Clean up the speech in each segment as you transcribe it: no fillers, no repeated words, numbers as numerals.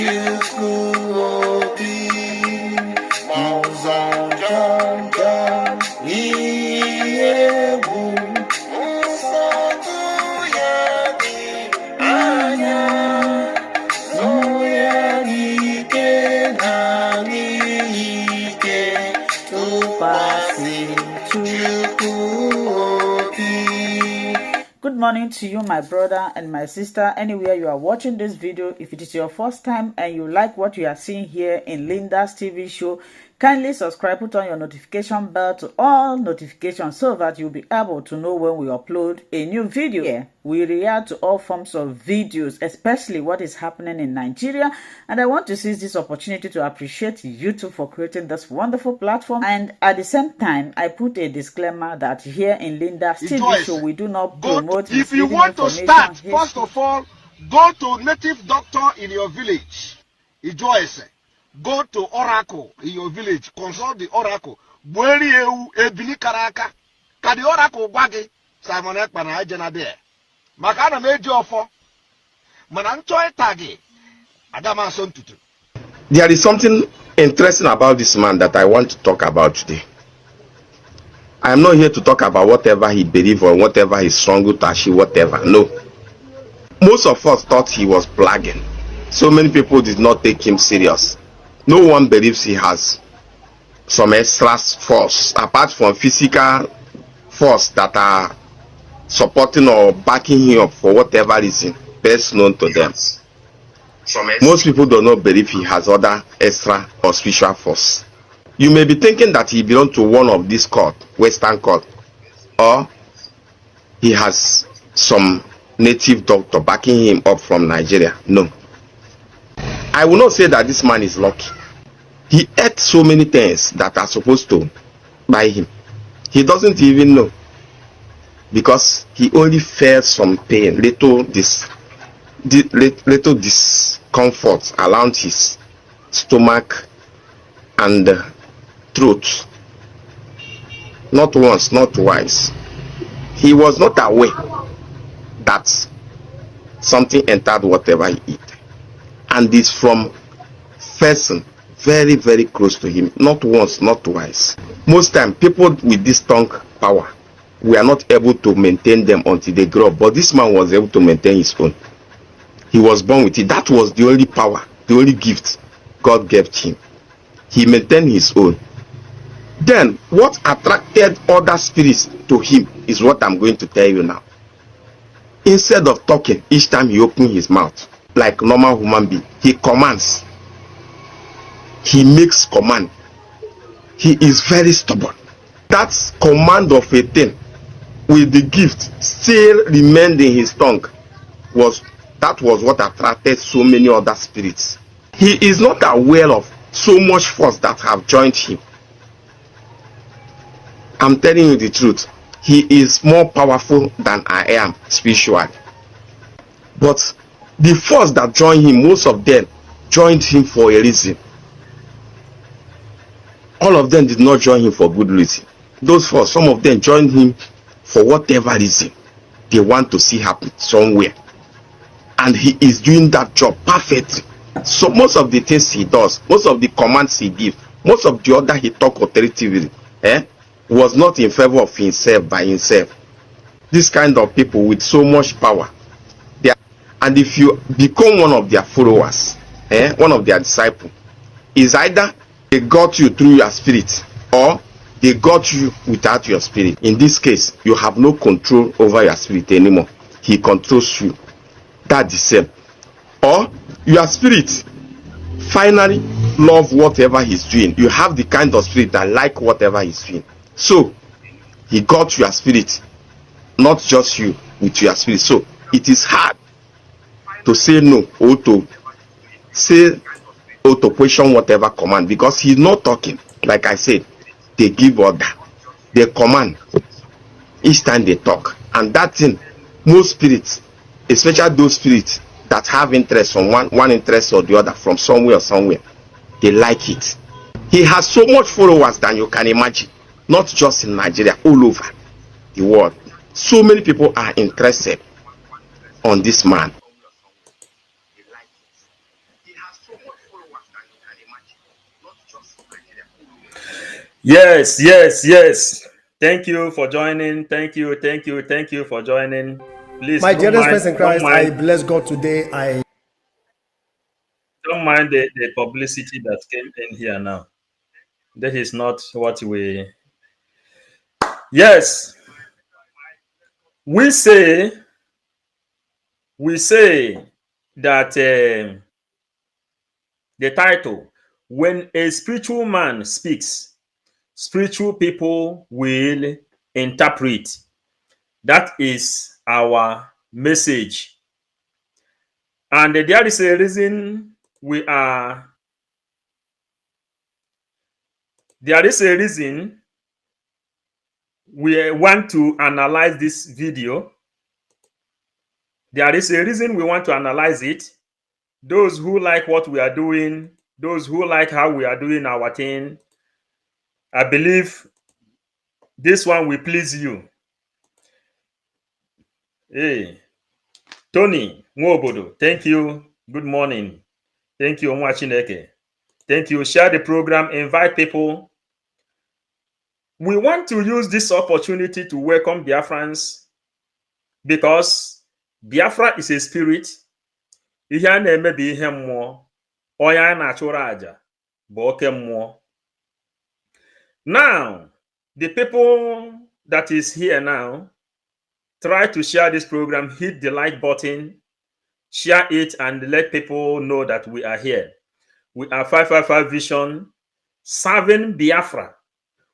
Good morning to you, my brother and my sister, anywhere you are watching this video. If it is your first time and you like what you are seeing here in Linda's TV show, kindly subscribe, put on your notification bell to all notifications so that you'll be able to know when we upload a new video. Here, we react to all forms of videos, especially what is happening in Nigeria. And I want to seize this opportunity to appreciate YouTube for creating this wonderful platform. And at the same time, I put a disclaimer that here in Linda's TV show, we do not promote. If you want to start, first of all, go to native doctor in your village. Ijoyese. Go to Oracle in your village. Consult the Oracle. Bweri eu ebini karaka. Ka the Oracle gwagi. Simon Ekman ajena there. Makana meji ofo. Mananchoy tagi. Adama son tutu. There is something interesting about this man that I want to talk about today. I am not here to talk about whatever he believes or whatever he struggled to achieve, whatever. No. Most of us thought he was blagging. So many people did not take him serious. No one believes he has some extra force, apart from physical force that are supporting or backing him up for whatever reason best known to them. Most people do not believe he has other extra or spiritual force. You may be thinking that he belongs to one of these court, Western court, or he has some native doctor backing him up from Nigeria. No. I will not say that this man is lucky. He ate so many things that are supposed to buy him. He doesn't even know, because he only felt some pain, little discomfort around his stomach and throat. Not once, not twice. He was not aware that something entered whatever he ate, and it's from person very, very close to him. Not once, not twice. Most time, people with this tongue power, we are not able to maintain them until they grow up. But this man was able to maintain his own. He was born with it. That was the only power, the only gift God gave him. He maintained his own. Then, what attracted other spirits to him is what I'm going to tell you now. Instead of talking, each time he opened his mouth, like normal human being, he commands. He makes command. He is very stubborn. That command of a thing with the gift still remained in his tongue was what attracted so many other spirits. He is not aware of so much force that have joined him. I'm telling you the truth. He is more powerful than I am spiritually. But the force that joined him, most of them joined him for a reason. All of them did not join him for good reason. Those force, some of them joined him for whatever reason they want to see happen somewhere. And he is doing that job perfectly. So most of the things he does, most of the commands he gives, most of the other he talk authoritatively, was not in favor of himself by himself. This kind of people with so much power, and if you become one of their followers, one of their disciples, is either they got you through your spirit or they got you without your spirit. In this case, you have no control over your spirit anymore. He controls you. That's the same. Or your spirit finally love whatever he's doing. You have the kind of spirit that like whatever he's doing. So he got your spirit, not just you with your spirit. So it is hard to say no or to say or to question whatever command, because he's not talking. Like I said, they give order, they command each time they talk. And that thing, most spirits, especially those spirits that have interest from one interest or the other from somewhere, they like it. He has so much followers than you can imagine, not just in Nigeria, all over the world. So many people are interested on this man. Yes, yes, yes. Thank you for joining. Thank you for joining. Please My don't dearest mind, friends in Christ, I bless God today. don't mind the publicity that came in here now. That is not what we. Yes, we say that the title, when a spiritual man speaks, spiritual people will interpret. That is our message. And there is a reason we want to analyze this video. There is a reason we want to analyze it. Those who like what we are doing, those who like how we are doing our thing, I believe this one will please you. Hey, Tony Nwobodo, thank you. Good morning. Thank you, Mwachineke. Thank you. Share the program, invite people. We want to use this opportunity to welcome Biafrans because Biafra is a spirit. Ihe a na-eme bụ ihe mmụọ. Onye a na-achụrụ aja bụ oke mmụọ. Now, the people that is here now, try to share this program, hit the like button, share it, and let people know that we are here. We are 555 Vision, serving Biafra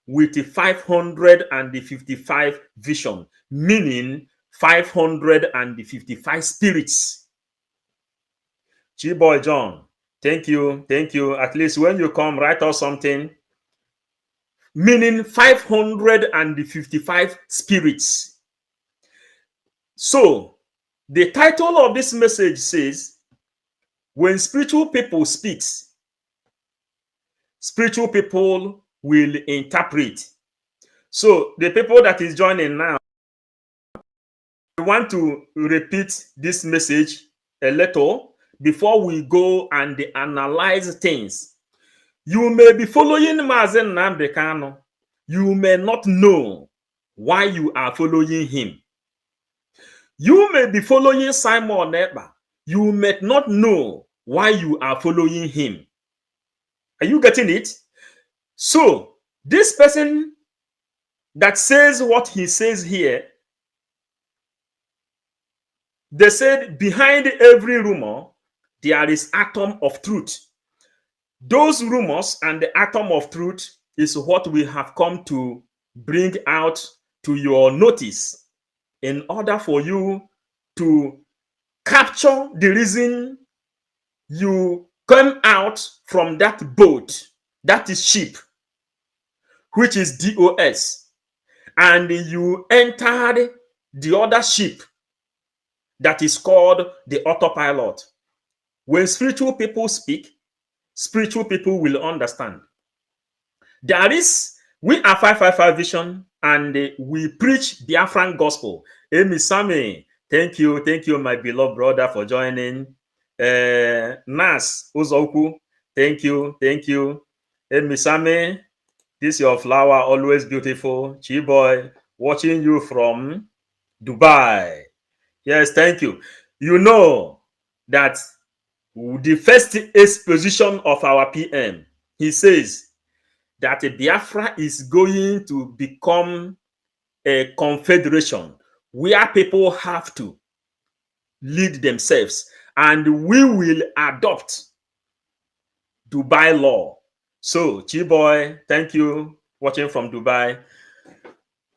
with 555 vision, meaning 555 spirits. Chiboy John, thank you. At least when you come, write us something, meaning 555 spirits. So, the title of this message says, when spiritual people speak, spiritual people will interpret. So, the people that is joining now, we want to repeat this message a little before we go and analyze things. You may be following Mazen Nnamdi Kanu. You may not know why you are following him. You may be following Simon Ekpa. You may not know why you are following him. Are you getting it? So, this person that says what he says here, they said behind every rumor, there is atom of truth. Those rumors and the atom of truth is what we have come to bring out to your notice in order for you to capture the reason you come out from that boat, that is ship, which is DOS, and you entered the other ship that is called the autopilot. When spiritual people speak, spiritual people will understand. We are 555 Vision, and we preach Biafran gospel. Amy Sami, thank you, my beloved brother, for joining. Nas Uzoku, thank you. Amy Sami, this your flower, always beautiful. Chiboy, watching you from Dubai. Yes, thank you. You know that the first exposition of our PM, he says that Biafra is going to become a confederation where people have to lead themselves, and we will adopt Dubai law. So, Chiboy, thank you, watching from Dubai.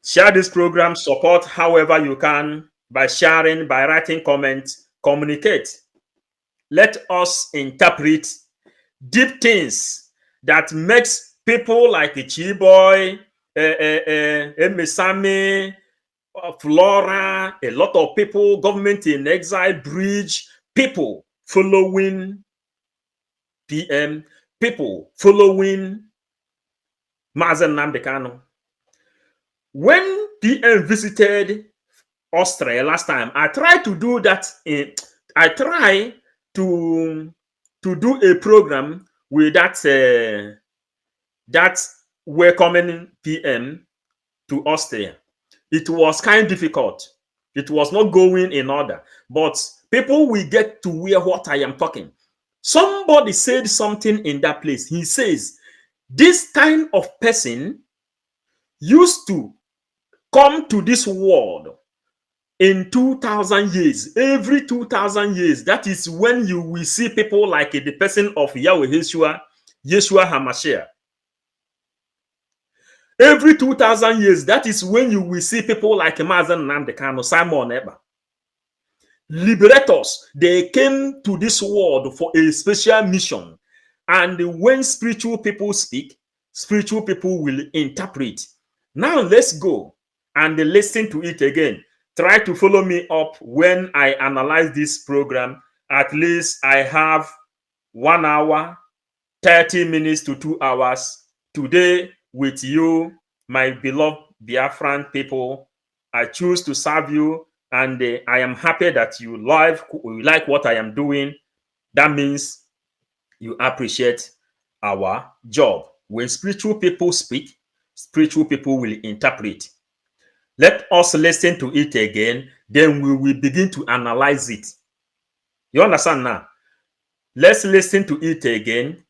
Share this program, support however you can, by sharing, by writing comments, communicate. Let us interpret deep things that makes people like Chiboy, Emisame, Flora, a lot of people, government in exile, bridge, people following PM, people following Mazen Nnamdi Kanu. When PM visited Austria last time, I tried to do that. I try to to do a program with that welcoming PM to Austria. It was kind of difficult. It was not going in order. But people will get to hear what I am talking. Somebody said something in that place. He says, this kind of person used to come to this world in 2,000 years. Every 2,000 years, that is when you will see people like the person of Yahweh Yeshua HaMashiach. Every 2,000 years, that is when you will see people like Nnamdi Kanu, Simon Eber. Liberators, they came to this world for a special mission. And when spiritual people speak, spiritual people will interpret. Now let's go and listen to it again. Try to follow me up when I analyze this program. At least I have 1 hour, 30 minutes to 2 hours today with you, my beloved Biafran people. I choose to serve you, and I am happy that you like what I am doing. That means you appreciate our job. When spiritual people speak, spiritual people will interpret. Let us listen to it again, then we will begin to analyze it. You understand now? Let's listen to it again,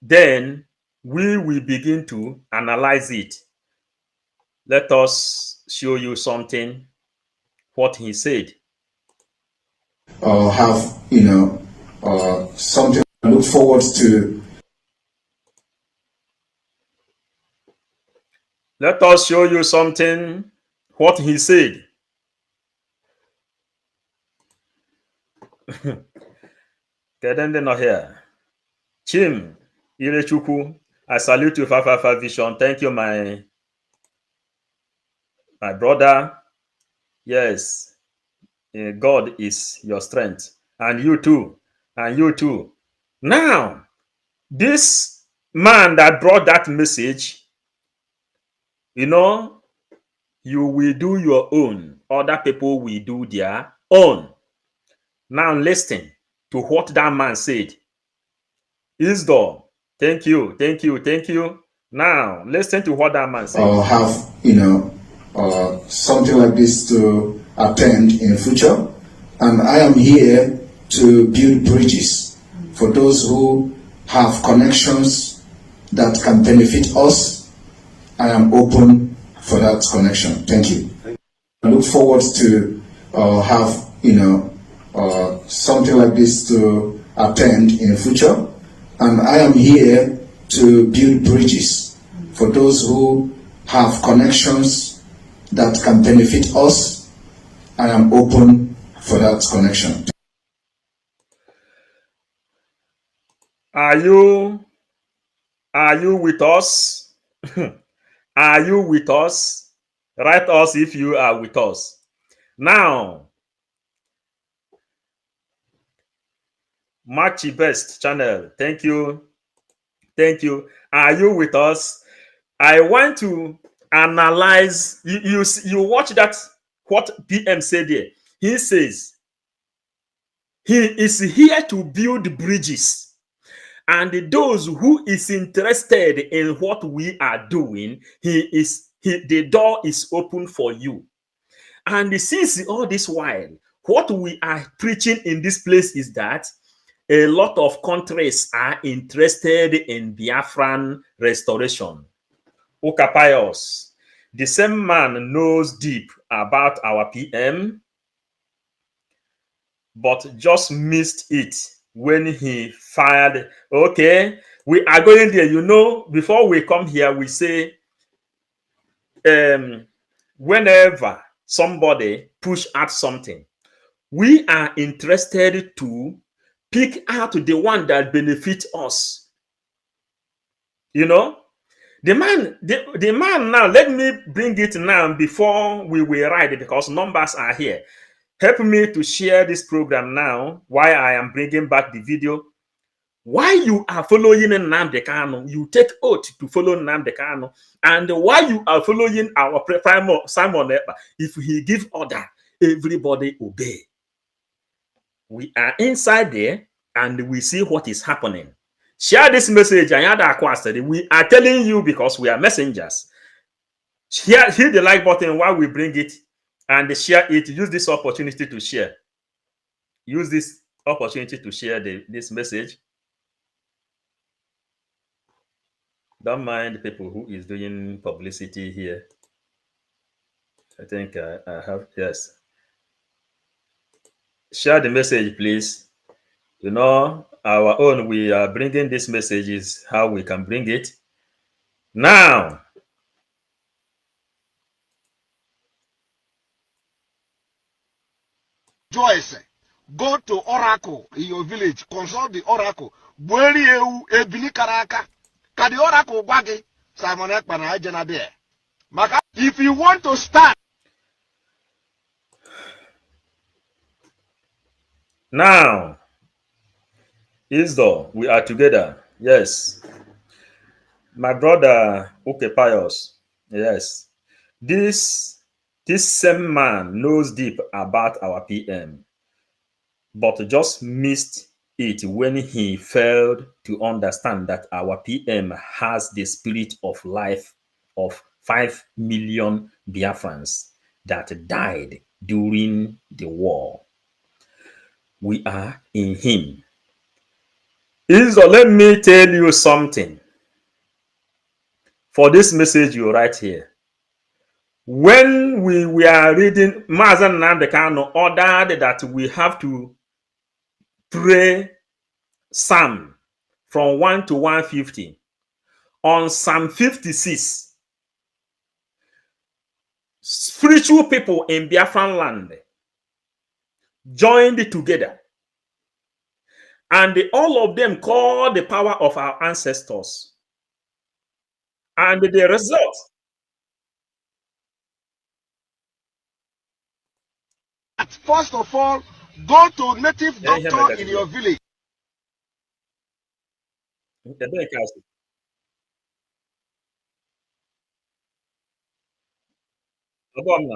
then we will begin to analyze it. Let us show you something, what he said. Have, something I look forward to. Let us show you something, what he said. Get them not here. Chim Irechuku, I salute you, 555 Vision. Thank you, my brother. Yes, God is your strength, and you too, and you too. Now, this man that brought that message, you will do your own. Other people will do their own. Now listen to what that man said. Isdor, thank you, thank you, thank you. Now listen to what that man said. Have, something like this to attend in the future. And I am here to build bridges for those who have connections that can benefit us. I am open for that connection. Thank you. I look forward to have, something like this to attend in the future. And I am here to build bridges for those who have connections that can benefit us. I am open for that connection. Are you with us? Are you with us? Write us if you are with us. Now, Machi Best channel, thank you. Thank you. Are you with us? I want to analyze. You watch that, what PM said there. He says he is here to build bridges. And those who is interested in what we are doing, the door is open for you. And since all this while, what we are preaching in this place is that a lot of countries are interested in Biafran restoration. Okapayos, the same man knows deep about our PM, but just missed it when he fired. Okay, we are going there. Before we come here, we say, whenever somebody push out something, we are interested to pick out the one that benefits us. The man now, let me bring it now before we will write it, because numbers are here. Help me to share this program now while I am bringing back the video. Why you are following Nnamdi Kanu, you take oath to follow Nnamdi Kanu. And why you are following our Simon Eber, if he give order, everybody obey. We are inside there. and we see what is happening. Share this message. We are telling you because we are messengers. Hit the like button while we bring it and share it. Use this opportunity to share. Use this opportunity to share this message. Don't mind people who is doing publicity here. I think I have, yes. Share the message, please. You know, our own, we are bringing this message is how we can bring it. Now, Joyce, go to Oracle in your village, consult the Oracle. Can the Oracle bag Simon Ekpana Ajana there? If you want to start. Now, Isdo, we are together. Yes. My brother Pius. Yes. This same man knows deep about our PM, but just missed it when he failed to understand that our PM has the spirit of life of 5 million Biafrans that died during the war. We are in him. Isdo, let me tell you something. For this message you write here, when we were reading, Mazen Nnamdi Kanu ordered that we have to pray Psalm from 1 to 150. On Psalm 56, spiritual people in Biafran land joined together, and all of them called the power of our ancestors. And the result, first of all, go to native doctor in your village.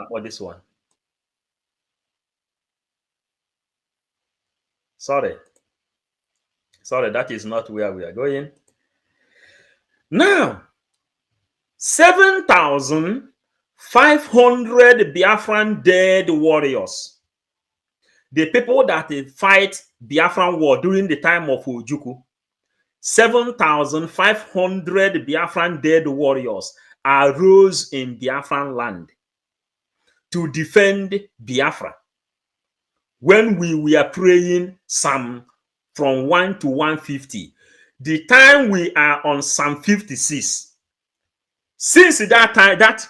Or this one. Sorry, that is not where we are going. Now, 7,500 Biafran dead warriors. The people that fight Biafran war during the time of Ojukwu, 7,500 Biafran dead warriors arose in Biafran land to defend Biafra. When we were praying Psalm from 1 to 150, the time we are on Psalm 56, since that time, that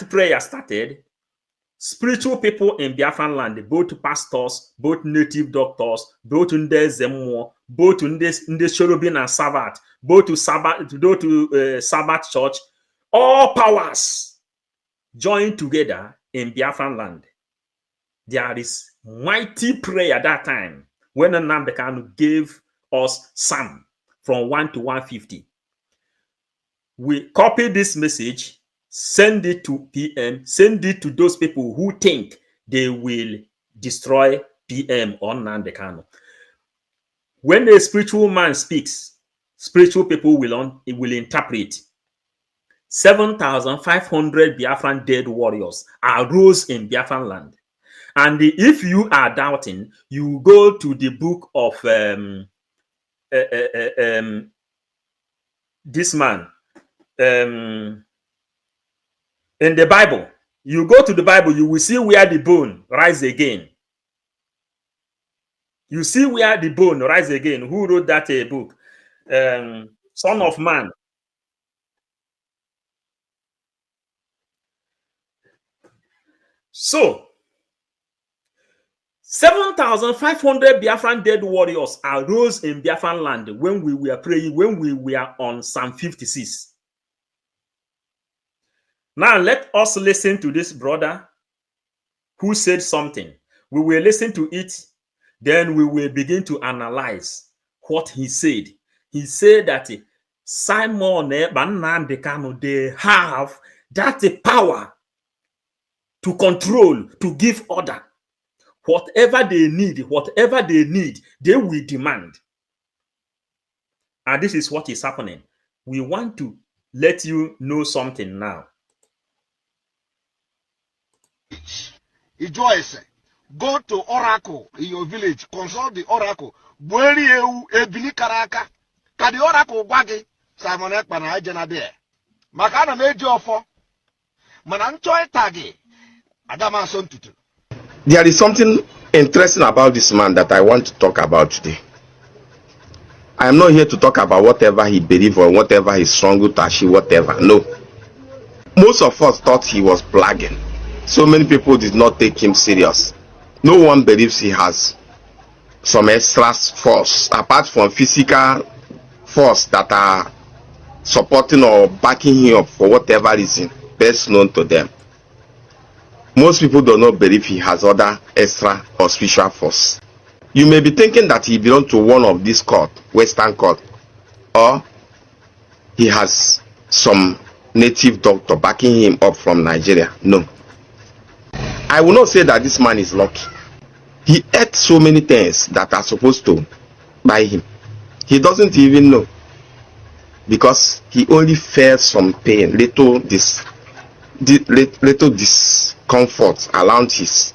prayer started, spiritual people in Biafran land, both pastors, both native doctors, both Ndezemo, both Nde Cherubim and Sabbath, both to Sabbath church, all powers joined together in Biafran land. There is mighty prayer that time when Nnamdi Kanu gave us Psalm from 1 to 150. We copy this message, send it to PM, send it to those people who think they will destroy PM or Nnamdi Kanu. When a spiritual man speaks, spiritual people will interpret. 7,500 Biafran dead warriors arose in Biafran land. And if you are doubting, you go to the book of this man. In the Bible, you go to the Bible, you will see where the bone rise again. You see where the bone rise again. Who wrote that book? Son of Man. So, 7,500 Biafran dead warriors arose in Biafran land when we were praying, when we were on Psalm 56. Now, let us listen to this brother who said something. We will listen to it, then we will begin to analyze what he said. He said that Simon and Nnamdi Kanu, they have that power to control, to give order. Whatever they need, they will demand. And this is what is happening. We want to let you know something now. Rejoice. Go to Oracle in your village. Consult the Oracle. Bweri ewu ebili karaka. Ka the Oracle gwagi. Simon Ekman na ejena there. Maka na meji ofo. Mana nchoi tagi. Adama son tutu. There is something interesting about this man that I want to talk about today. I am not here to talk about whatever he believes or whatever he struggled to achieve, whatever. No. Most of us thought he was blagging. So many people did not take him serious. No one believes he has some extra force apart from physical force that are supporting or backing him up for whatever reason best known to them. Most people do not believe he has other extra or spiritual force. You may be thinking that he belongs to one of these court, Western court, or he has some native doctor backing him up from Nigeria. No. I will not say that this man is lucky. He ate so many things that are supposed to buy him. He doesn't even know, because he only felt some pain, little discomfort around his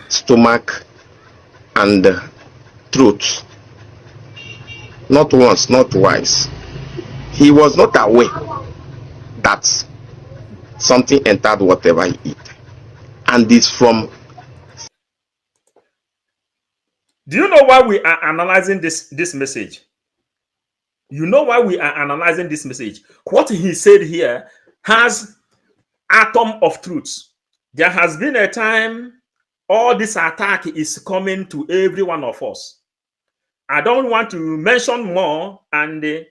stomach and throat. Not once, not twice. He was not aware that something entered whatever he ate. And this from... Do you know why we are analyzing this message? You know why we are analyzing this message? What he said here has atom of truth. There has been a time all this attack is coming to every one of us. I don't want to mention more, and a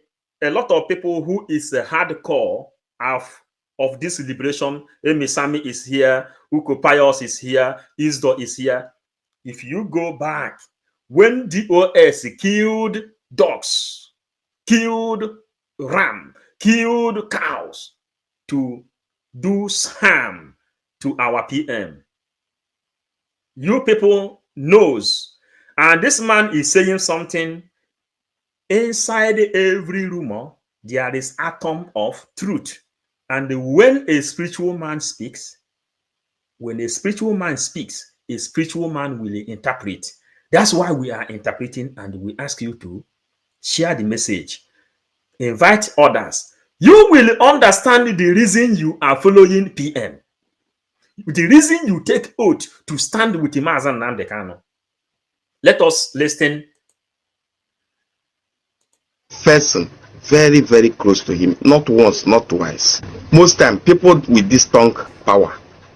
lot of people who is hardcore of this liberation. Emisami is here, Uko Pius is here, Isdo is here. If you go back, when DOS killed dogs, killed ram, killed cows to do harm to our PM, you people knows. And this man is saying something. Inside every rumor, there is atom of truth. And when a spiritual man speaks, a spiritual man will interpret. That's why we are interpreting, and we ask you to share the message. Invite others. You will understand the reason you are following PM. The reason you take oath to stand with Nnamdi Kanu. Let us listen. Person very, very close to him, not once, not twice. Most time, people with this tongue power,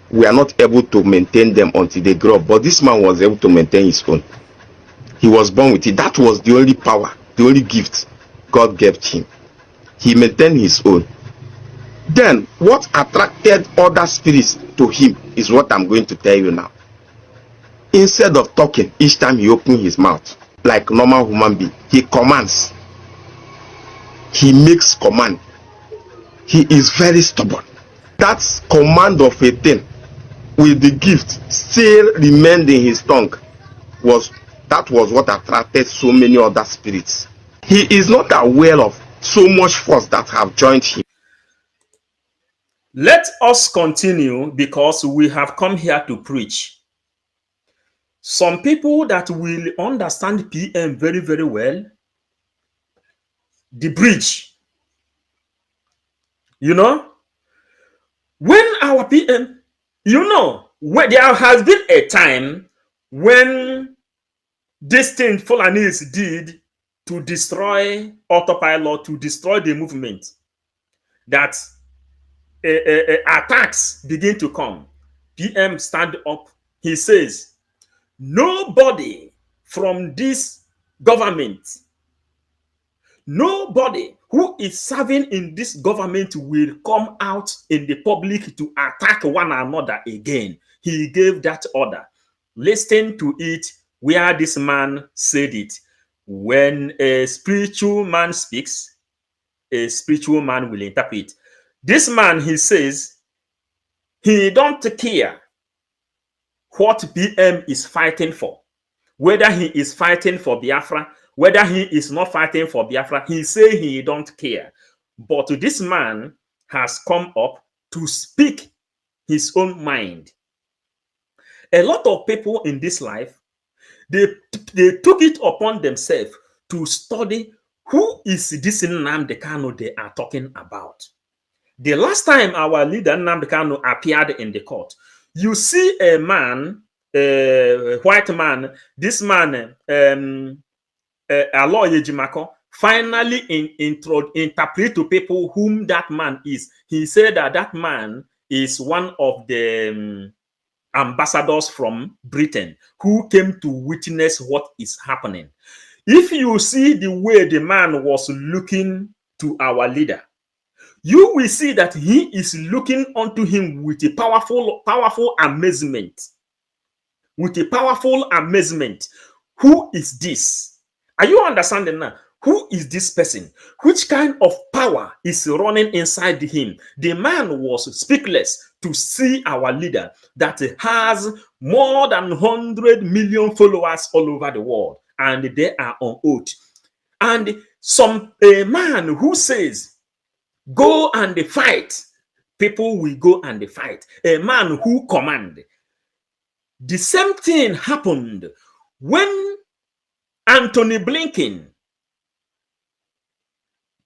we are not able to maintain them until they grow up. But this man was able to maintain his own. He was born with it. That was the only power, the only gift God gave him. He maintained his own. Then, what attracted other spirits to him is what I'm going to tell you now. Instead of talking, each time he opened his mouth, like normal human being, he commands. He makes command. He is very stubborn. That command of a thing with the gift still remained in his tongue. That was what attracted so many other spirits. He is not aware of so much force that have joined him. Let us continue, because we have come here to preach. Some people that will understand PM very, very well, the bridge. You know, when our PM, you know, when there has been a time when this thing Fulanis did to destroy autopilot, to destroy the movement, that attacks begin to come. PM stand up. He says, nobody from this government, nobody who is serving in this government will come out in the public to attack one another again. He gave that order. Listen to it, where this man said it. When a spiritual man speaks, a spiritual man will interpret. This man, he says, he don't care what PM is fighting for, whether he is fighting for Biafra whether he is not fighting for Biafra, he say he don't care. But this man has come up to speak his own mind. A lot of people in this life, they took it upon themselves to study who is this Nnamdi Kanu they are talking about. The last time our leader Nnamdi Kanu appeared in the court, you see a man, a white man, this man, Aloy Ejimako, finally interpret to people whom that man is. He said that that man is one of the ambassadors from Britain who came to witness what is happening. If you see the way the man was looking to our leader, you will see that he is looking unto him with a powerful amazement. With a powerful amazement. Who is this? Are you understanding now? Who is this person? Which kind of power is running inside him? The man was speechless to see our leader that has more than 100 million followers all over the world, and they are on oath. And a man who says, go and fight, people will go and fight. A man who commands. The same thing happened when Anthony Blinken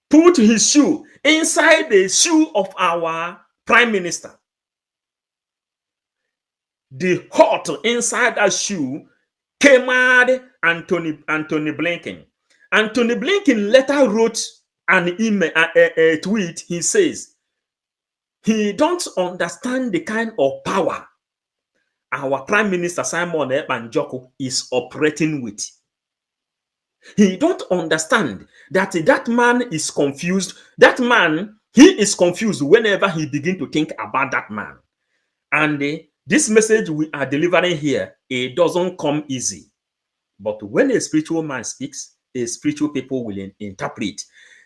put his shoe inside the shoe of our prime minister. The heart inside that shoe came at Anthony Blinken. Anthony Blinken later wrote an email, a tweet. He says he don't understand the kind of power our Prime Minister Simon Ekpa is operating with. He don't understand that that man is confused. That man, he is confused whenever he begins to think about that man. And this message we are delivering here, it doesn't come easy. But when a spiritual man speaks, a spiritual people will interpret.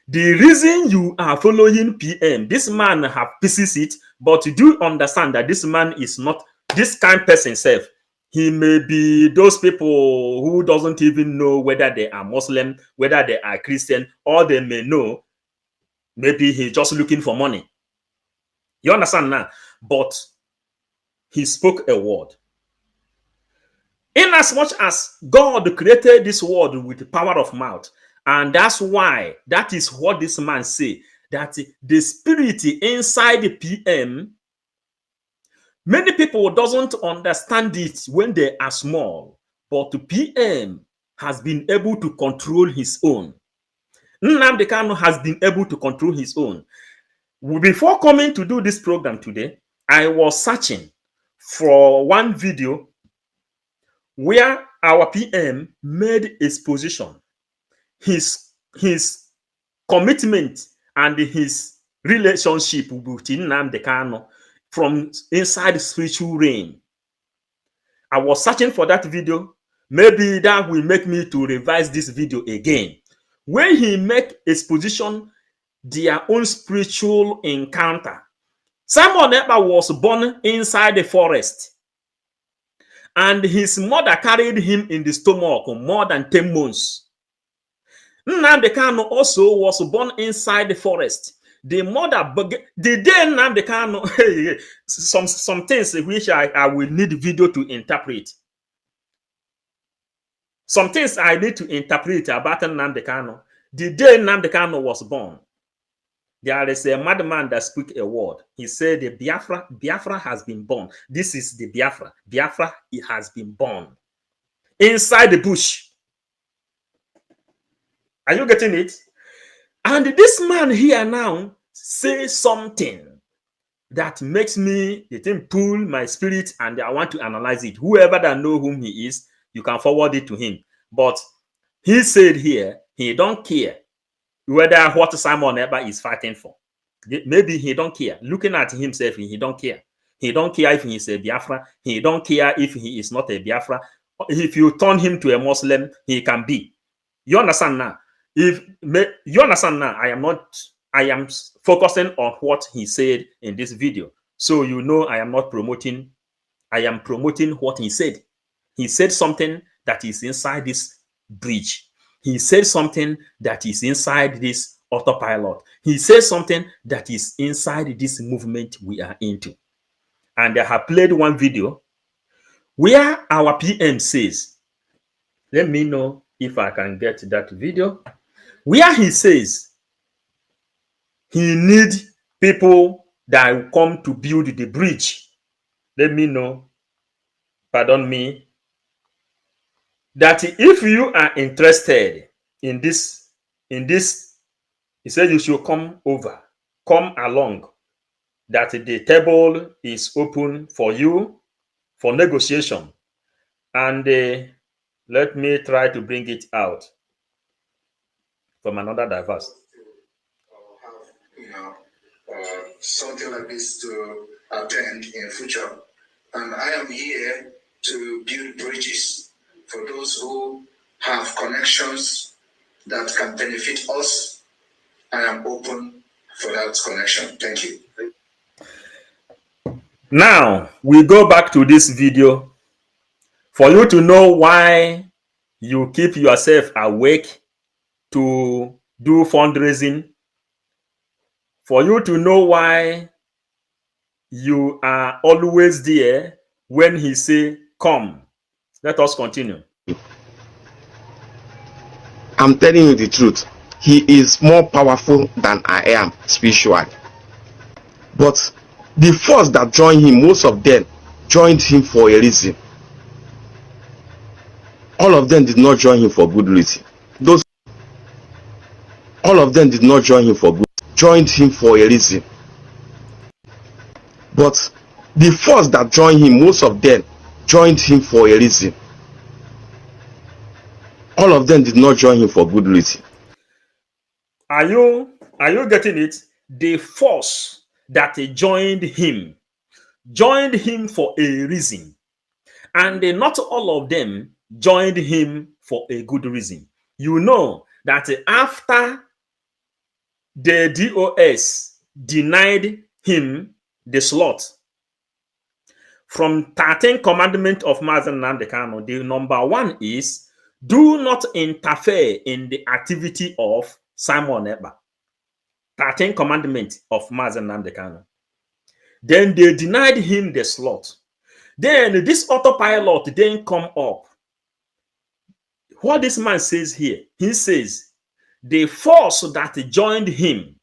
The reason you are following PM, this man have pieces it, but do understand that this man is not this kind of person self. He may be those people who doesn't even know whether they are Muslim, whether they are Christian, or they may know maybe he's just looking for money. You understand now? But he spoke a word. In as much as God created this world with the power of mouth, and that's why, that is what this man say, that the spirit inside the PM, many people doesn't understand it when they are small, but the PM has been able to control his own. Nnamdi Kanu has been able to control his own. Before coming to do this program today, I was searching for one video where our PM made his position, his commitment, and his relationship with Nnamdi Kanu from inside the spiritual realm. I was searching for that video. Maybe that will make me to revise this video again. When he make his position, their own spiritual encounter. Simon Ekpa was born inside the forest, and his mother carried him in the stomach more than 10 months. Nnamdi Kanu also was born inside the forest. The mother, the day Nnamdi Kanu, some things which I will need video to interpret. Some things I need to interpret about Nnamdi Kanu. The day Nnamdi Kanu was born, there is a madman that spoke a word. He said, the Biafra has been born. This is the Biafra. Biafra, it has been born. Inside the bush. Are you getting it? And this man here now say something that makes me, the thing pull my spirit, and I want to analyze it. Whoever that know whom he is, you can forward it to him. But he said here, he don't care whether what Simon Ekpa is fighting for. Maybe he don't care. Looking at himself, he don't care. He don't care if he is a Biafra. He don't care if he is not a Biafra. If you turn him to a Muslim, he can be. You understand now? You understand now, I am focusing on what he said in this video. So you know I am not promoting, I am promoting what he said. He said something that is inside this bridge. He said something that is inside this autopilot. He says something that is inside this movement we are into. And I have played one video where our PM says, let me know if I can get that video, where he says he needs people that will come to build the bridge. Let me know, pardon me, that if you are interested in this, he said you should come along, that the table is open for you for negotiation. And let me try to bring it out from another device. Something like this to attend in future, and I am here to build bridges for those who have connections that can benefit us. I am open for that connection. Thank you. Now we go back to this video for you to know why you keep yourself awake to do fundraising, for you to know why you are always there when he say come. Let us continue. I'm telling you the truth. He is more powerful than I am spiritually. But the force that joined him, most of them joined him for a reason. All of them did not join him for good reason. All of them did not join him for good, joined him for a reason. But the force that joined him, most of them joined him for a reason. All of them did not join him for good reason. Are you getting it? The force that joined him for a reason. And not all of them joined him for a good reason. You know that after the DOS denied him the slot from 13 commandments of Nnamdi Kanu, the number one is do not interfere in the activity of Simon Ekpa. 13 commandments of Nnamdi Kanu. Then they denied him the slot. Then this autopilot then come up. What this man says here, he says the force that joined him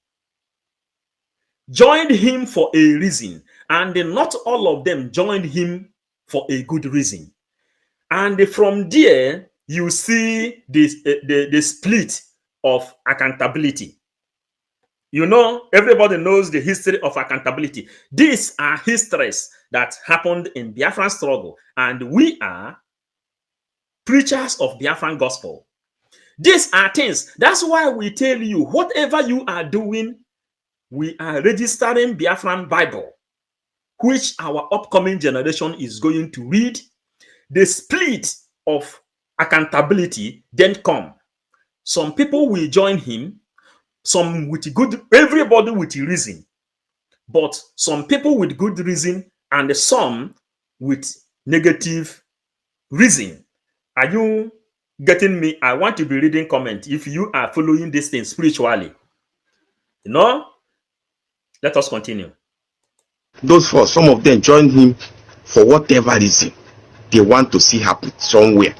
for a reason, and not all of them joined him for a good reason. And from there, you see the split of accountability. You know, everybody knows the history of accountability. These are histories that happened in Biafran struggle, and we are preachers of Biafran gospel. These are things. That's why we tell you, whatever you are doing, we are registering Biafran Bible, which our upcoming generation is going to read. The split of accountability then come. Some people will join him, some with good, everybody with reason, but some people with good reason and some with negative reason. Are you getting me? I want to be reading comment if you are following this thing spiritually. You know, let us continue. Those four, some of them joined him for whatever reason they want to see happen somewhere,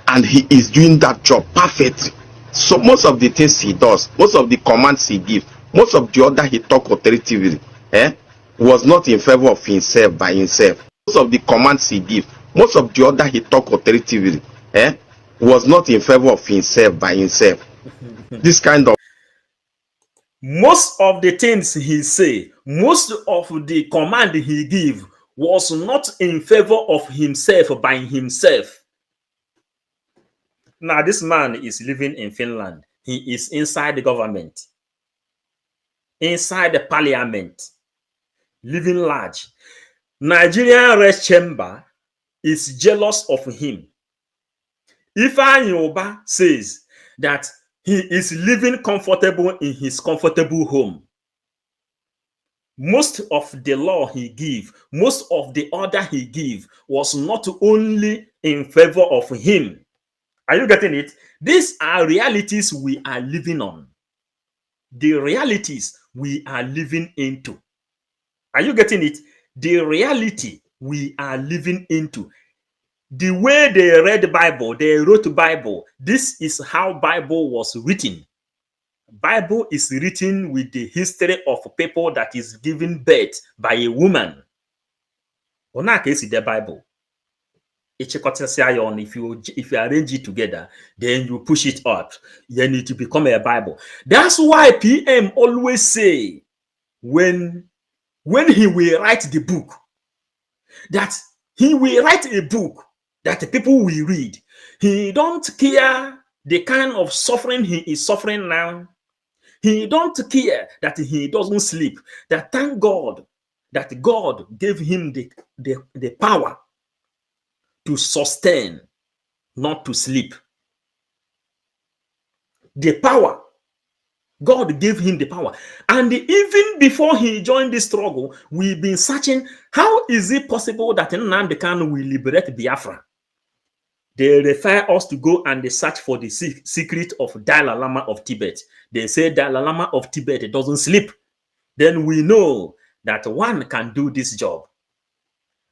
and he is doing that job perfectly. So most of the things he does, most of the commands he gives, most of the other he talk authoritatively, was not in favor of himself by himself. Most of the commands he gives, most of the other he talk authoritatively, was not in favor of himself by himself. This kind of most of the things he say, most of the command he give was not in favor of himself by himself. Now, this man is living in Finland. He is inside the government, inside the parliament, living large. Nigerian Red Chamber is jealous of him. Ifeanyi Uba says that he is living comfortable in his comfortable home. Most of the law he gave, most of the order he gave was not only in favor of him. Are you getting it? These are realities we are living on. The realities we are living into. Are you getting it? The reality we are living into. The way they read the Bible, they wrote the Bible. This is how Bible was written. Bible is written with the history of people that is given birth by a woman. The Bible. If you arrange it together, then you push it up, then it will become a Bible. That's why PM always say when he will write the book, that he will write a book that the people will read. He don't care the kind of suffering he is suffering now. He don't care that he doesn't sleep. That thank God that God gave him the power to sustain, not to sleep. The power. God gave him the power. And even before he joined this struggle, we've been searching, how is it possible that Nnamdi Kanu will liberate Biafra? They refer us to go and they search for the secret of Dalai Lama of Tibet. They say Dalai Lama of Tibet doesn't sleep. Then we know that one can do this job.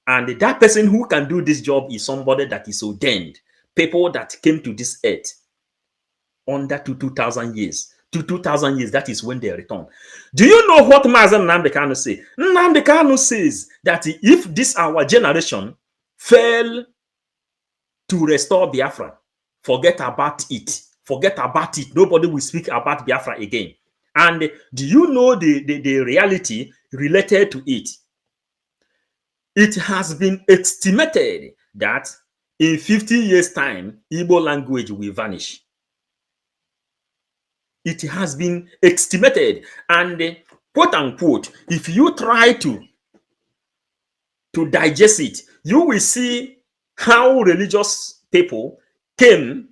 And that person who can do this job is somebody that is ordained. People that came to this earth under 2,000 years. 2,000 years, that is when they return. Do you know what Mazen Nnamdi Kanu say? Nnamdi Kanu says that if this our generation fail to restore Biafra, forget about it. Forget about it. Nobody will speak about Biafra again. And do you know the reality related to it? It has been estimated that in 50 years' time, Igbo language will vanish. It has been estimated, and quote unquote, if you try to digest it, you will see how religious people came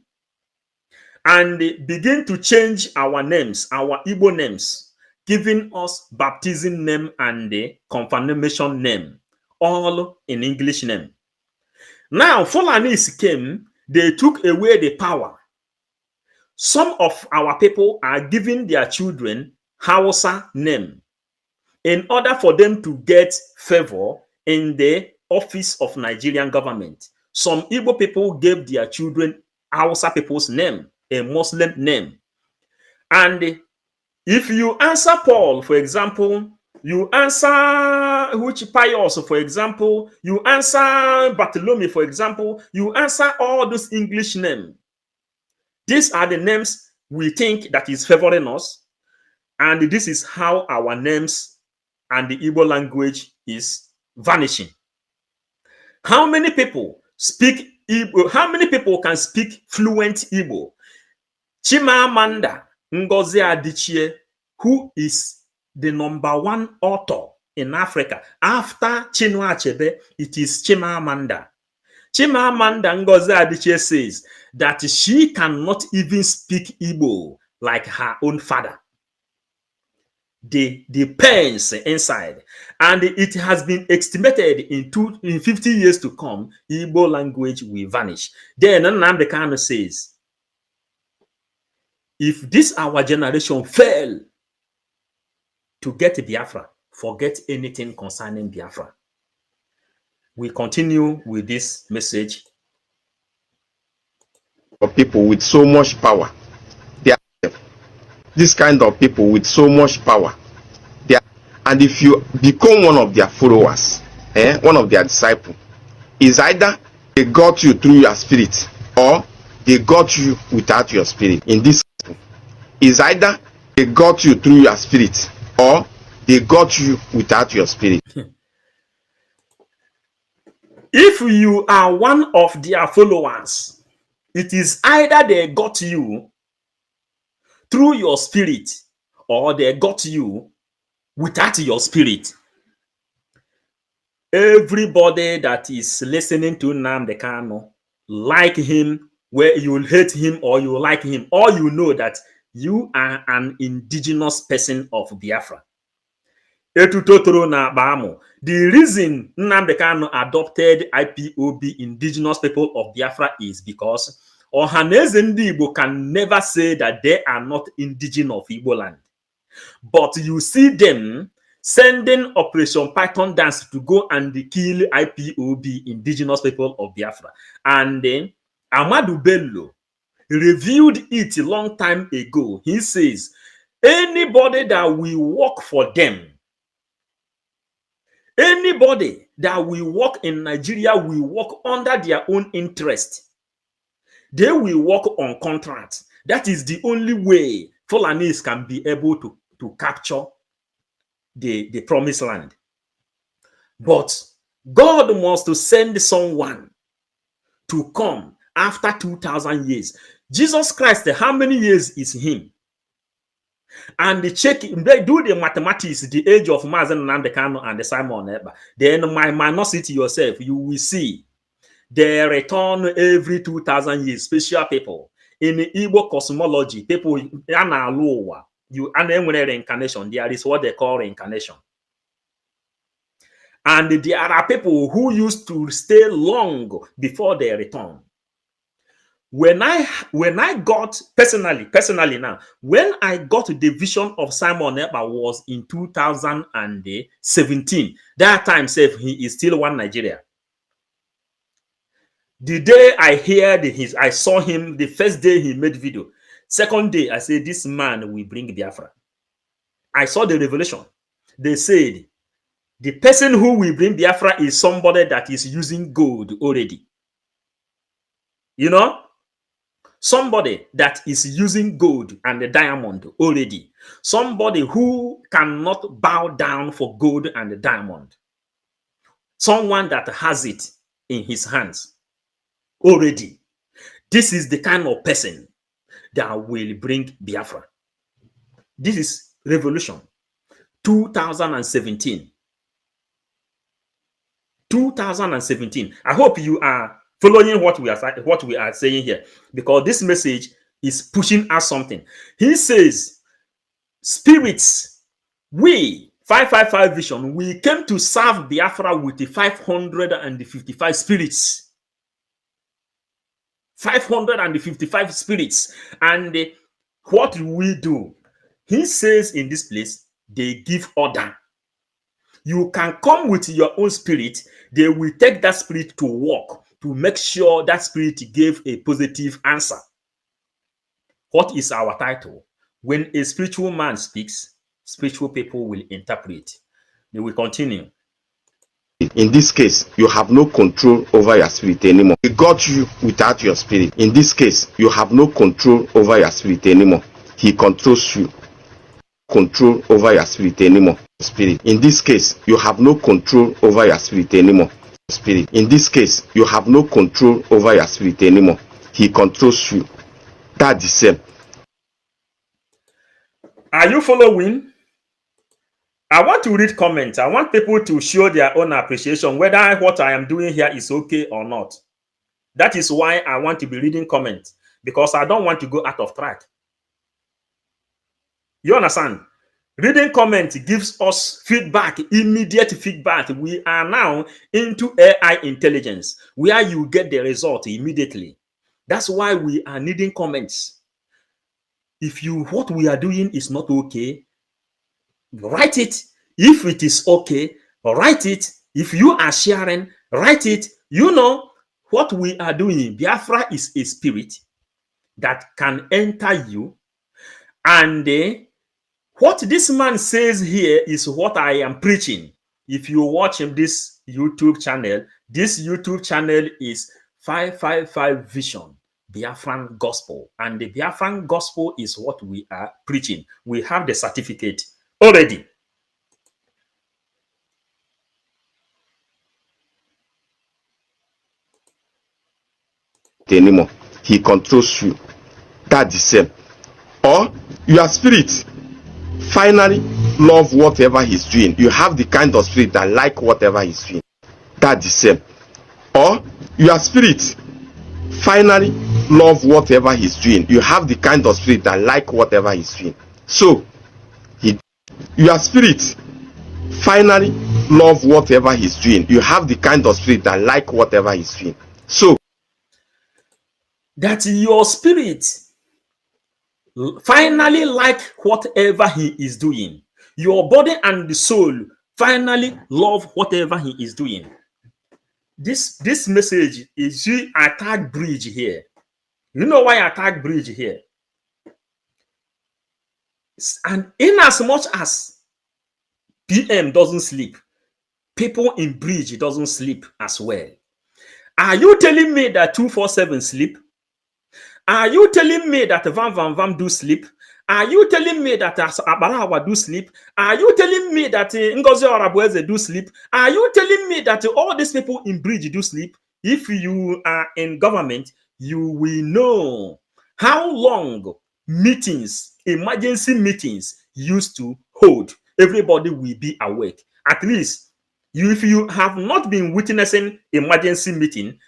and begin to change our names, our Igbo names, giving us baptism name and the confirmation name, all in English name. Now, Fulanis came, they took away the power. Some of our people are giving their children Hausa name in order for them to get favor in the office of Nigerian government. Some Igbo people gave their children Hausa people's name, a Muslim name. And if you answer Paul, for example, you answer which Pius, for example, you answer Bartholomew, for example, you answer all those English names. These are the names we think that is favoring us. And this is how our names and the Igbo language is vanishing. How many people speak Igbo? How many people can speak fluent Igbo? Chimamanda Ngozi Adichie, who is the #1 author in Africa. After Chinua Achebe, it is Chimamanda. Chimamanda Ngozi Adichie says that she cannot even speak Igbo like her own father. The pains inside, and it has been estimated in 50 years to come, Igbo language will vanish. Then Nnamdi Kanu says, if this our generation fail to get Biafra, forget anything concerning Biafra. We continue with this message. For people with so much power, this kind of people with so much power, and if you become one of their followers, one of their disciples, is either they got you through your spirit or they got you without your spirit. In this is either they got you through your spirit or they got you without your spirit. If you are one of their followers, it is either they got you through your spirit or they got you without your spirit. Everybody that is listening to Nnamdi Kanu, like him, where you will hate him or you like him, or you know that you are an indigenous person of Biafra. The reason Nnamdi Kanu adopted IPOB, indigenous people of Biafra, is because Ohaneze ndị Igbo can never say that they are not indigenous of Igbo land. But you see them sending Operation Python Dance to go and kill IPOB, indigenous people of Biafra. And then Amadu Bello reviewed it a long time ago. He says, anybody that will work for them, anybody that will work in Nigeria will work under their own interest. They will work on contracts. That is the only way Fulanis can be able to capture the promised land. But God wants to send someone to come after 2,000 years. Jesus Christ, how many years is him? And they do the mathematics, the age of Nnamdi Kanu and the Simon Eba. Then my minority yourself, you will see they return every 2,000 years. Special people in the Igbo cosmology, people you and reincarnation. There is what they call reincarnation. And there are people who used to stay long before they return. When I got personally now, when I got the vision of Simon Eba was in 2017. That time, he is still one Nigeria. The day I saw him, the first day he made video. Second day, I said, this man will bring Biafra. I saw the revelation. They said, the person who will bring Biafra is somebody that is using gold already. You know? Somebody that is using gold and the diamond already. Somebody who cannot bow down for gold and the diamond. Someone that has it in his hands already. This is the kind of person that will bring Biafra. This is revolution. 2017. 2017. I hope you are following what we are saying here, because this message is pushing us something. He says, spirits, we 555 vision, we came to serve Biafra with the 555 spirits. 555 spirits. And what do we do? He says in this place, they give order. You can come with your own spirit. They will take that spirit to work to make sure that spirit gave a positive answer. What is our title? When a spiritual man speaks, spiritual people will interpret. They will continue. In this case, you have no control over your spirit anymore. He got you without your spirit. In this case, you have no control over your spirit anymore. He controls you. Control over your spirit anymore. Spirit. In this case, you have no control over your spirit anymore. Spirit. In this case, you have no control over your spirit anymore. He controls you. That's the same. Are you following? I want to read comments. I want people to show their own appreciation, whether what I am doing here is okay or not. That is why I want to be reading comments, because I don't want to go out of track. You understand? Reading comments gives us feedback, immediate feedback. We are now into AI intelligence, where you get the result immediately. That's why we are needing comments. If what we are doing is not okay, write it. If it is okay, write it. If you are sharing, write it. You know what we are doing. Biafra is a spirit that can enter you. And what this man says here is what I am preaching. If you watch this YouTube channel is 555 Vision, Biafran Gospel. And the Biafran Gospel is what we are preaching. We have the certificate already. Anymore. He controls you. That's the same. Or your spirit finally love whatever he's doing. You have the kind of spirit that like whatever he's doing. That's the same. Or your spirit finally love whatever he's doing. You have the kind of spirit that like whatever he's doing. So your spirit finally love whatever he's doing. You have the kind of spirit that like whatever he's doing. So that your spirit finally like whatever he is doing. Your body and the soul finally love whatever he is doing. This message is you attack bridge here. You know why I attack bridge here? And in as much as PM doesn't sleep, people in bridge doesn't sleep as well. Are you telling me that 247 sleep? Are you telling me that Vam do sleep? Are you telling me that Abarawa do sleep? Are you telling me that Ngozi Orabueze do sleep? Are you telling me that all these people in bridge do sleep? If you are in government, you will know how long meetings, emergency meetings used to hold. Everybody will be awake. At least, if you have not been witnessing emergency meeting,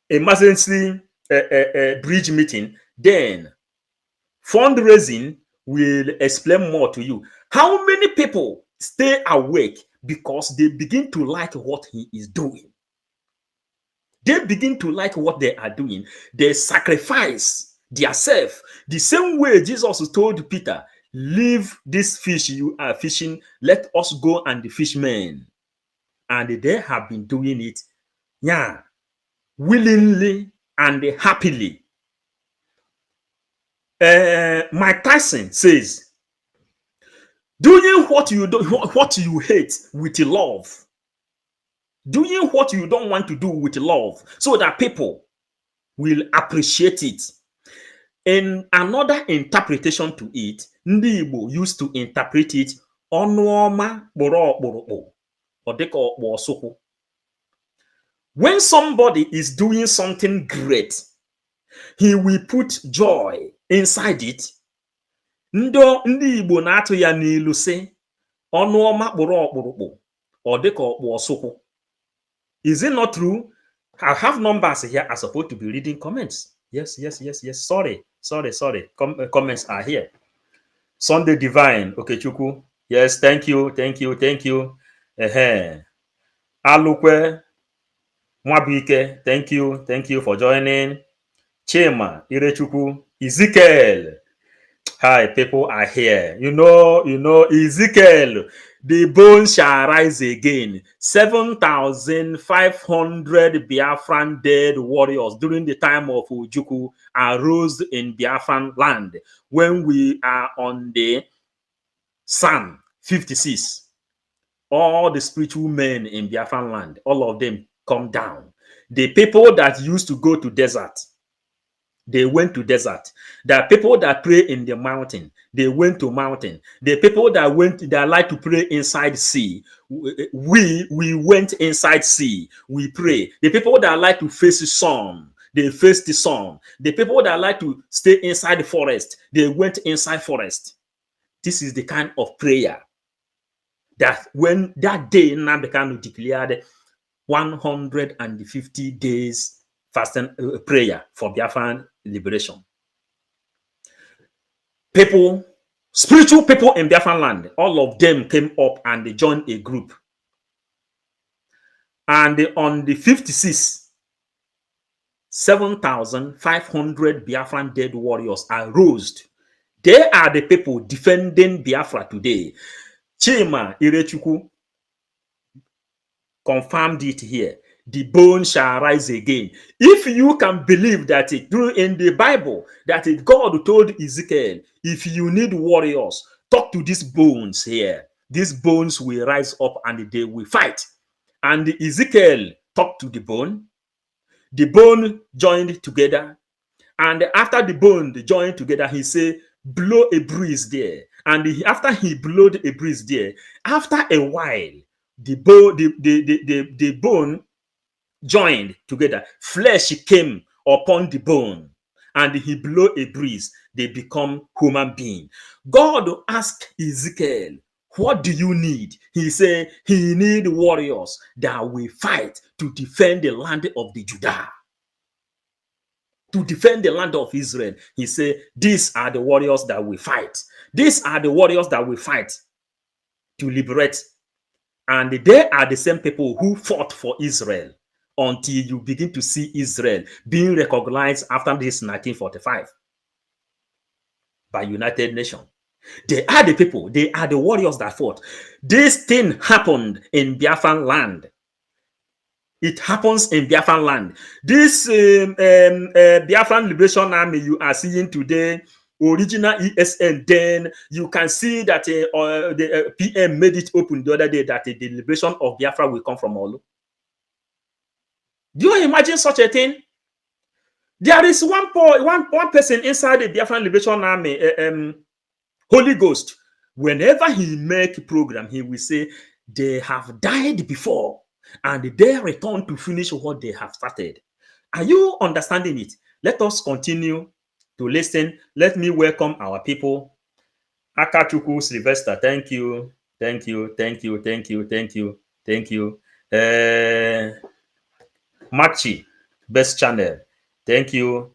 emergency bridge meeting, then fundraising will explain more to you. How many people stay awake because they begin to like what he is doing? They begin to like what they are doing. They sacrifice themselves. The same way Jesus told Peter, leave this fish you are fishing, let us go and the fishermen. And they have been doing it, yeah, willingly and happily. Mike Tyson says, doing what you do, what you hate with love, doing what you don't want to do with love, so that people will appreciate it. In another interpretation to it, Ndị Igbo used to interpret it ọnụọma kpụrụ ọkpụrụkpụ ọ dịka ọkpụ ọsụkwụ. When somebody is doing something great, he will put joy inside it. Ndị Igbo na-atụ ya n'ilu sị ọnụọma kpụrụ ọkpụrụkpụ ọ dịka ọkpụ ọsụkwụ. Is it not true? I have numbers here. I'm supposed to be reading comments. Yes. Sorry. Comments are here. Sunday Divine. Okay, Chuku. Yes, thank you. Alukwe Mwabike. Thank you for joining. Chema Irechukwu. Ezekiel. Hi, people are here. You know, Ezekiel, the bones shall rise again. 7,500 Biafran dead warriors during the time of Ojukwu arose in Biafran land. When we are on the Psalm 56, all the spiritual men in Biafran land, all of them come down. The people that used to go to desert, they went to desert. The people that pray in the mountain, they went to mountain. The people that like to pray inside sea, we went inside sea. We pray. The people that like to face the sun, they faced the sun. The people that like to stay inside the forest, they went inside forest. This is the kind of prayer that when that day Nnamdi Kanu declared 150 days fasting prayer for Biafran liberation. People, spiritual people in Biafran land, all of them came up and they joined a group. And on the 56, 7,500 Biafran dead warriors arose. They are the people defending Biafra today. Chima Irechukwu confirmed it here. The bone shall rise again. If you can believe that in the Bible, that God told Ezekiel, if you need warriors, talk to these bones here. These bones will rise up and they will fight. And Ezekiel talked to the bone. The bone joined together. And after the bone joined together, he said, blow a breeze there. And after he blew a breeze there, after a while, the bone joined together, flesh came upon the bone, and he blew a breeze. They become human being. God asked Ezekiel, what do you need? He said he need warriors that will fight to defend the land of the Judah, to defend the land of Israel. He said, these are the warriors that will fight. These are the warriors that will fight to liberate. And they are the same people who fought for Israel until you begin to see Israel being recognized after this 1945 by United Nations. They are the people, they are the warriors that fought. This thing happened in Biafran land. It happens in Biafran land. This Biafran Liberation Army you are seeing today, original ESN, then you can see that the PM made it open the other day that the liberation of Biafra will come from Olu. Do you imagine such a thing? There is one person inside the Biafran Liberation Army, Holy Ghost. Whenever he make program, he will say, they have died before and they return to finish what they have started. Are you understanding it? Let us continue to listen. Let me welcome our people. Akachuku Sylvester, thank you. Thank you. Thank you. Thank you. Thank you. Thank you. Machi, best channel. Thank you.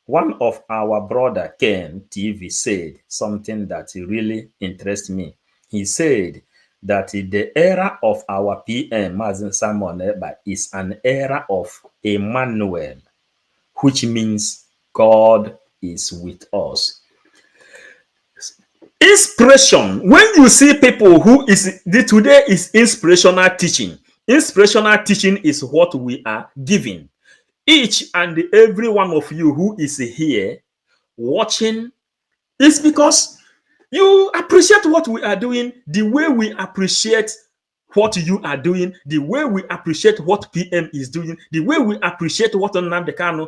One of our brother Ken TV said something that really interests me. He said that the era of our PM, Mazen Simon Eba, is an era of Emmanuel, which means God is with us. Inspiration. When you see people who is today is inspirational teaching. Inspirational teaching is what we are giving. Each and every one of you who is here watching is because you appreciate what we are doing, the way we appreciate what you are doing, the way we appreciate what PM is doing, the way we appreciate what Nnamdi Kanu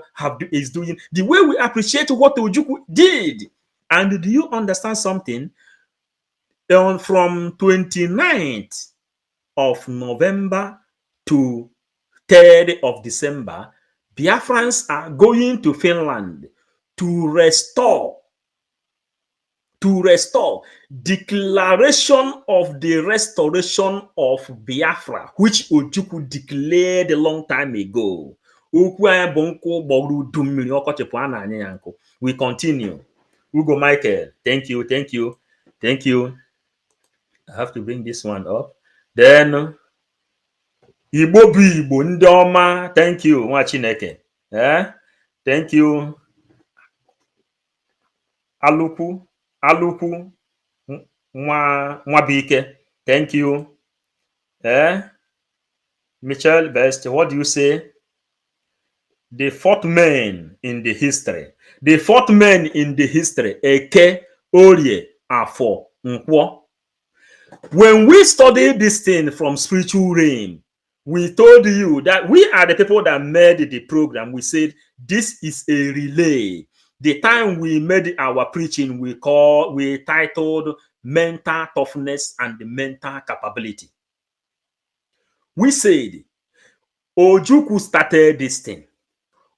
is doing, the way we appreciate what Ojukwu did. And do you understand something? From 29th of November to 3rd of December, Biafrans are going to Finland to restore declaration of the restoration of Biafra, which Ojukwu declared a long time ago. We continue. Ugo Michael, thank you, thank you, thank you. I have to bring this one up. Then Igbo bụ Igbo ndị ọma, thank you, nwa Chineke. Thank you. Alukwu nwa Bike, thank you. Michelle Best, what do you say? The fourth man in the history. The fourth man in the history, Eke, Orie, Afo, Nkwo. When we study this thing from spiritual realm, we told you that we are the people that made the program. We said this is a relay. The time we made our preaching, we titled mental toughness and mental capability. We said Ojukwu started this thing.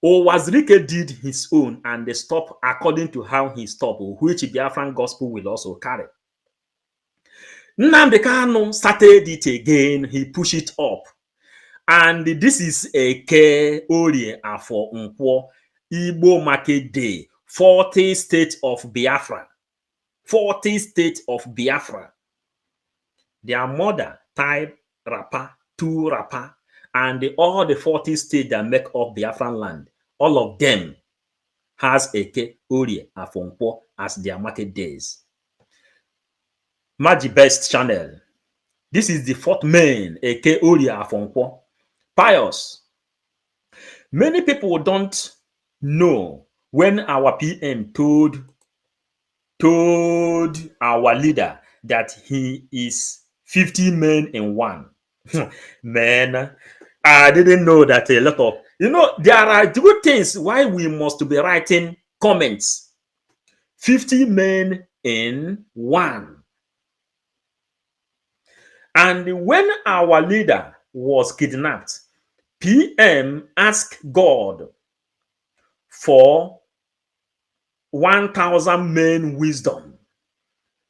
Owazirike did his own and they stopped according to how he stopped, which Biafran gospel will also carry. Nnamdi Kanu started it again. He pushed it up. And this is a Eke Orie Afo Nkwo Igbo Market Day, 40 states of Biafra. 40 states of Biafra. Their mother type rapper, 2 rapper, and all the 40 states that make up Biafran land, all of them has Eke Orie Afo Nkwo as their market days. Maji Best channel. This is the 4th man, Eke Orie Afo Nkwo. Pious. Many people don't know when our PM told our leader that he is 50 men in one. Man, I didn't know that a lot of, there are good things why we must be writing comments. 50 men in one. And when our leader was kidnapped, PM asked God for 1,000 men wisdom.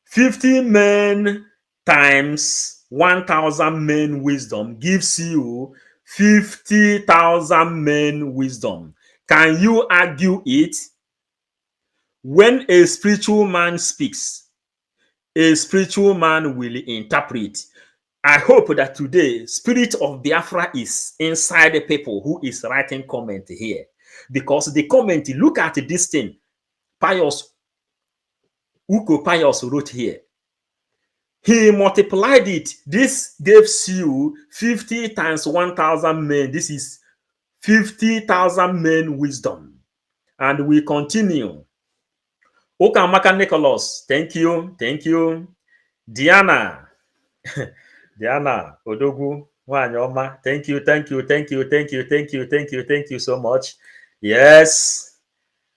50 men times 1,000 men wisdom gives you 50,000 men wisdom. Can you argue it? When a spiritual man speaks, a spiritual man will interpret. I hope that today, spirit of Biafra is inside the people who is writing comment here. Because the comment, look at this thing, Uko Pius wrote here. He multiplied it. This gives you 50 times 1,000 men. This is 50,000 men wisdom. And we continue. Okamaka Nicholas, thank you. Thank you. Diana. Diana Odogu Wanyoma, thank you so much. Yes.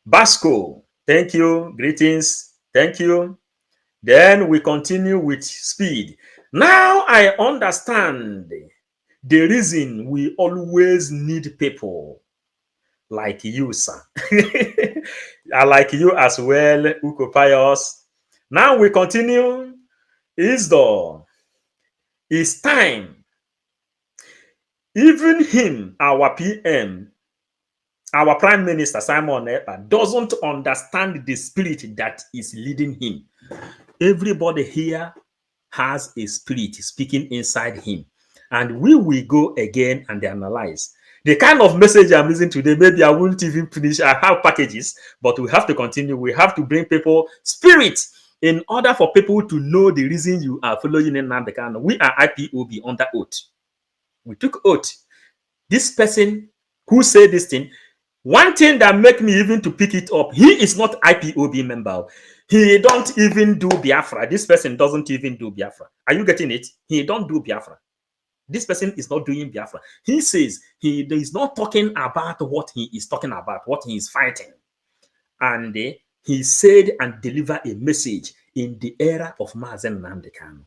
Basco, thank you. Greetings, thank you. Then we continue with speed. Now I understand the reason we always need people like you, sir. I like you as well, Uko Pius. Now we continue. It's time. Even him, our PM, our Prime Minister Simon Ekpa, doesn't understand the spirit that is leading him. Everybody here has a spirit speaking inside him. And we will go again and analyze. The kind of message I'm using today, maybe I won't even finish. I have packages, but we have to continue. We have to bring people spirit in order for people to know the reason you are following Nnamdi Kanu. We are IPOB under oath. We took oath. This person who said this thing, one thing that make me even to pick it up, he is not IPOB member. He don't even do Biafra. This person doesn't even do Biafra. Are you getting it? He don't do Biafra. This person is not doing Biafra. He says he is not talking about what he is talking about, what he is fighting. And he said and delivered a message in the era of Mazen Nnamdi Kanu.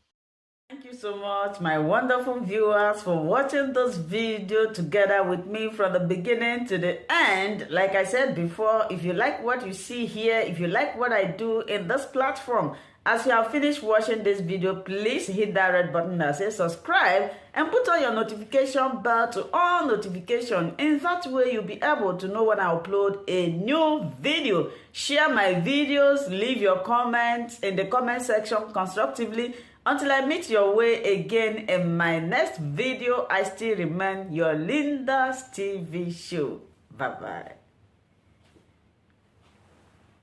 Thank you so much, my wonderful viewers, for watching this video together with me from the beginning to the end. Like I said before, if you like what you see here, if you like what I do in this platform, as you have finished watching this video, please hit that red button that says subscribe and put on your notification bell to all notification. In that way, you'll be able to know when I upload a new video. Share my videos, leave your comments in the comment section constructively. Until I meet your way again in my next video, I still remain your Linda's TV show. Bye-bye.